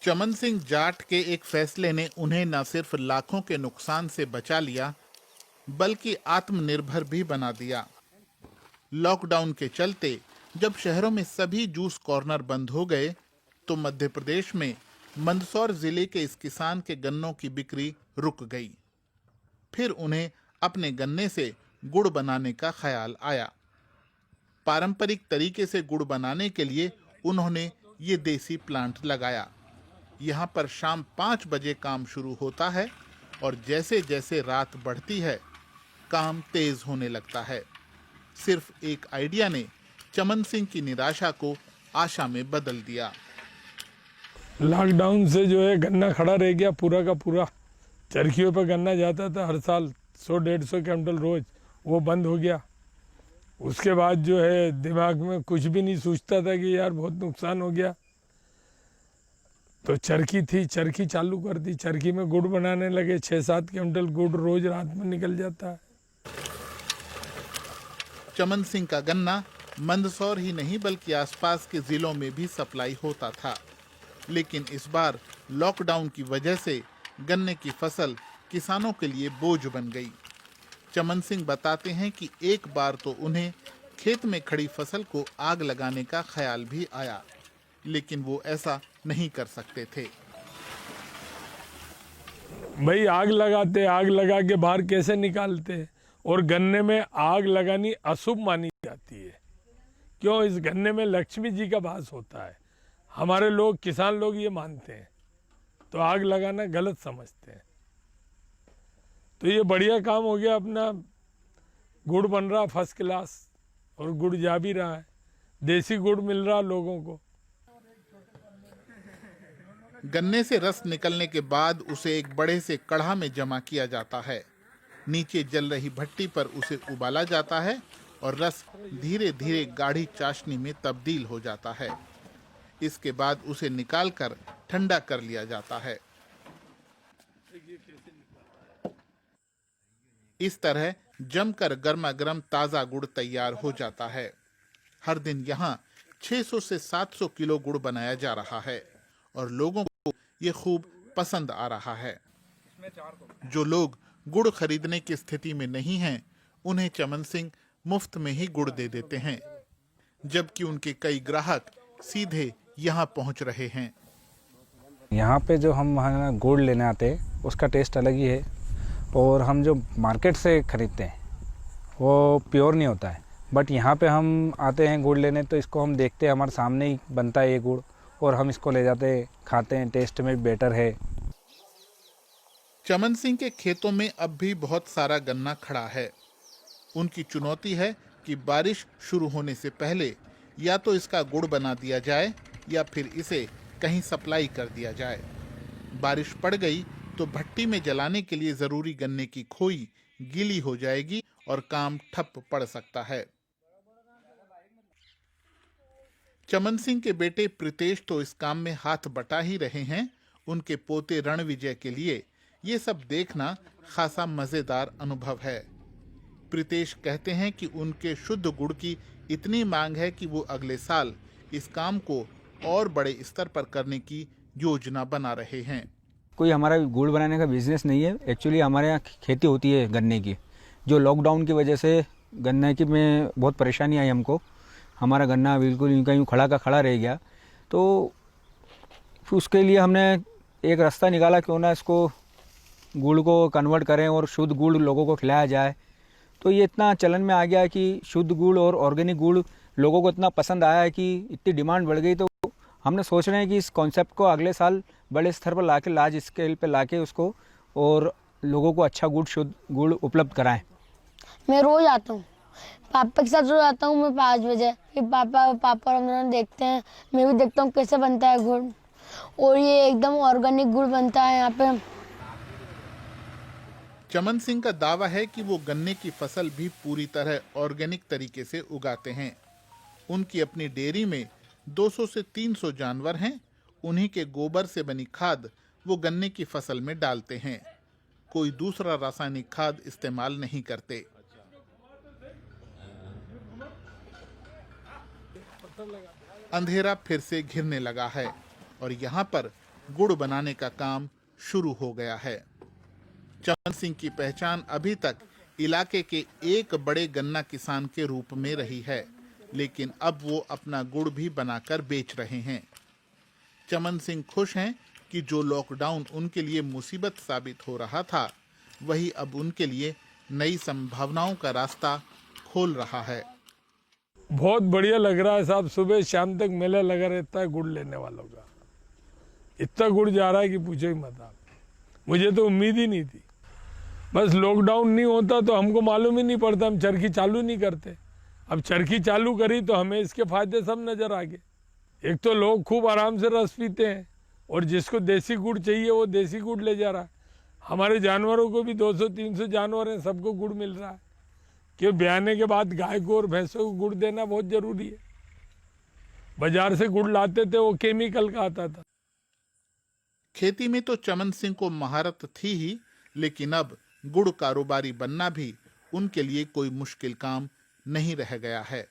चमन सिंह जाट के एक फैसले ने उन्हें न सिर्फ लाखों के नुकसान से बचा लिया, बल्कि आत्मनिर्भर भी बना दिया। लॉकडाउन के चलते जब शहरों में सभी जूस कॉर्नर बंद हो गए, तो मध्य प्रदेश में मंदसौर जिले के इस किसान के गन्नों की बिक्री रुक गई। फिर उन्हें अपने गन्ने से गुड़ बनाने का ख्याल आया। पारंपरिक तरीके से गुड़ बनाने के लिए उन्होंने ये देसी प्लांट लगाया। यहाँ पर शाम 5 बजे काम शुरू होता है और जैसे जैसे रात बढ़ती है, काम तेज होने लगता है। सिर्फ एक आइडिया ने चमन सिंह की निराशा को आशा में बदल दिया। लॉकडाउन से जो है गन्ना खड़ा रह गया, पूरा का पूरा। चरखियों पर गन्ना जाता था हर साल 100-150 क्विंटल रोज, वो बंद हो गया। उसके बाद जो है दिमाग में कुछ भी नहीं सोचता था कि यार बहुत नुकसान हो गया। तो चरखी थी, चरखी चालू कर दी। चरखी में गुड़ बनाने लगे। 6-7 क्विंटल गुड़ रोज रात में निकल जाता है। चमन सिंह का गन्ना मंदसौर ही नहीं बल्कि आसपास के जिलों में भी सप्लाई होता था, लेकिन इस बार लॉकडाउन की वजह से गन्ने की फसल किसानों के लिए बोझ बन गई। चमन सिंह बताते हैं कि एक बार तो उन्हें खेत में खड़ी फसल को आग लगाने का ख्याल भी आया, लेकिन वो ऐसा नहीं कर सकते थे। भाई आग लगाते, आग लगा के बाहर कैसे निकालते? और गन्ने में आग लगानी अशुभ मानी जाती है। क्यों? इस गन्ने में लक्ष्मी जी का वास होता है। हमारे लोग, किसान लोग ये मानते हैं, तो आग लगाना गलत समझते हैं। तो ये बढ़िया काम हो गया अपना। गुड़ बन रहा फर्स्ट क्लास, और गुड़ जा भी रहा है। देसी गुड़ मिल रहा लोगों को। गन्ने से रस निकलने के बाद उसे एक बड़े से कढ़ा में जमा किया जाता है। नीचे जल रही भट्टी पर उसे उबाला जाता है और रस धीरे धीरे गाढ़ी चाशनी में तब्दील हो जाता है। इसके बाद उसे निकालकर ठंडा कर लिया जाता है। इस तरह जमकर गर्मा गर्म ताजा गुड़ तैयार हो जाता है। हर दिन यहाँ 600 से 700 किलो गुड़ बनाया जा रहा है और लोगों को ये खूब पसंद आ रहा है। जो लोग गुड़ खरीदने की स्थिति में नहीं हैं, उन्हें चमन सिंह मुफ्त में ही गुड़ दे देते हैं, जबकि उनके कई ग्राहक सीधे यहाँ पहुँच रहे हैं। यहाँ पे जो हम वहाँ गुड़ लेने आते हैं उसका टेस्ट अलग ही है, और हम जो मार्केट से खरीदते हैं वो प्योर नहीं होता है। बट यहाँ पे हम आते हैं गुड़ लेने, तो इसको हम देखते हैं, हमारे सामने ही बनता है ये गुड़, और हम इसको ले जाते हैं, खाते हैं, टेस्ट में बेटर है। चमन सिंह के खेतों में अब भी बहुत सारा गन्ना खड़ा है। उनकी चुनौती है कि बारिश शुरू होने से पहले या तो इसका गुड़ बना दिया जाए या फिर इसे कहीं सप्लाई कर दिया जाए। बारिश पड़ गई तो भट्टी में जलाने के लिए जरूरी गन्ने की खोई गीली हो जाएगी और काम ठप पड़ सकता है। चमन सिंह के बेटे प्रीतेश तो इस काम में हाथ बटा ही रहे हैं। उनके पोते रणविजय के लिए ये सब देखना खासा मजेदार अनुभव है। प्रीतेश कहते हैं कि उनके शुद्ध गुड़ की इतनी मांग है कि वो अगले साल इस काम को और बड़े स्तर पर करने की योजना बना रहे हैं। कोई हमारा गुड़ बनाने का बिजनेस नहीं है। एक्चुअली हमारे यहाँ खेती होती है गन्ने की। जो लॉकडाउन की वजह से गन्ने की में बहुत परेशानी आई हमको। हमारा गन्ना बिल्कुल यूँ खड़ा का खड़ा रह गया, तो उसके लिए हमने एक रास्ता निकाला, क्यों ना इसको गुड़ को कन्वर्ट करें और शुद्ध गुड़ लोगों को खिलाया जाए। तो ये इतना चलन में आ गया है कि शुद्ध गुड़ और ऑर्गेनिक गुड़ लोगों को इतना पसंद आया है कि इतनी डिमांड बढ़ गई। तो हमने सोच रहे हैं कि इस कॉन्सेप्ट को अगले साल बड़े स्तर पर लाके, लार्ज स्केल पे लाके उसको, और लोगों को अच्छा गुड़, शुद्ध गुड़ उपलब्ध कराएं। मैं रोज आता हूँ, पापा के साथ रोज आता हूँ मैं 5 बजे। फिर पापा और हम दोनों देखते हैं, मैं भी देखता हूँ कैसे बनता है गुड़, और ये एकदम ऑर्गेनिक गुड़ बनता है यहाँ पे। चमन सिंह का दावा है कि वो गन्ने की फसल भी पूरी तरह ऑर्गेनिक तरीके से उगाते हैं। उनकी अपनी डेयरी में 200 से 300 जानवर हैं। उन्हीं के गोबर से बनी खाद वो गन्ने की फसल में डालते हैं। कोई दूसरा रासायनिक खाद इस्तेमाल नहीं करते। अंधेरा फिर से घिरने लगा है और यहाँ पर गुड़ बनाने का काम शुरू हो गया है। चमन सिंह की पहचान अभी तक इलाके के एक बड़े गन्ना किसान के रूप में रही है, लेकिन अब वो अपना गुड़ भी बनाकर बेच रहे हैं। चमन सिंह खुश हैं कि जो लॉकडाउन उनके लिए मुसीबत साबित हो रहा था, वही अब उनके लिए नई संभावनाओं का रास्ता खोल रहा है। बहुत बढ़िया लग रहा है साहब, सुबह शाम तक मेला लगा रहता है गुड़ लेने वालों का। इतना गुड़ जा रहा है कि पूछो ही मत आप। मुझे तो उम्मीद ही नहीं थी। बस लॉकडाउन नहीं होता तो हमको मालूम ही नहीं पड़ता, हम चरखी चालू नहीं करते। अब चरखी चालू करी तो हमें इसके फायदे सब नजर आ गए। एक तो लोग खूब आराम से रस पीते हैं, और जिसको देसी गुड़ चाहिए वो देसी गुड़ ले जा रहा है। हमारे जानवरों को भी 200-300 जानवर हैं, सबको गुड़ मिल रहा है। कि ब्याने के बाद गाय को और भैंसों को गुड़ देना बहुत जरूरी है। बाजार से गुड़ लाते थे वो केमिकल का आता था। खेती में तो चमन सिंह को महारत थी ही, लेकिन अब गुड़ कारोबारी बनना भी उनके लिए कोई मुश्किल काम नहीं रह गया है।